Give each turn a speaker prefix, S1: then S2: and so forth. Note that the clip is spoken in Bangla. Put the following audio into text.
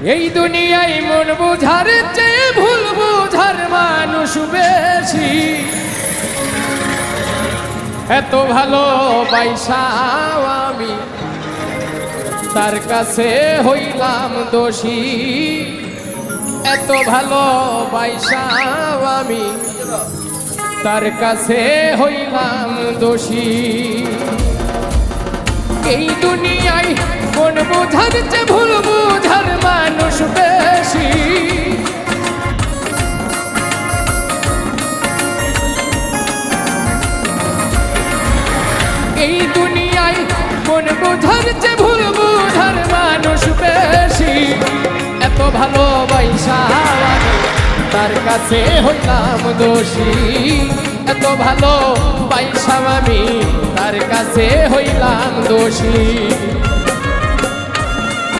S1: এই দুনিয়ায় মন বুঝার চেয়ে ভুল বুঝার মানুষ বেশি। এত ভালোবাসাও আমি তার কাছে হইলাম দোষী। এত ভালোবাসাও আমি তার কাছে হইলাম দোষী। এই দুনিয়ায় মন বোঝার চেয়ে ভুল বোঝার মানুষ বেশি। এই দুনিয়ায় মন বোঝার চেয়ে ভুল বোঝার মানুষ বেশি। এত ভালোবাসা তার কাছে হইলাম দোষী। এত ভালোবাসা আমি তার কাছে হইলাম দোষী।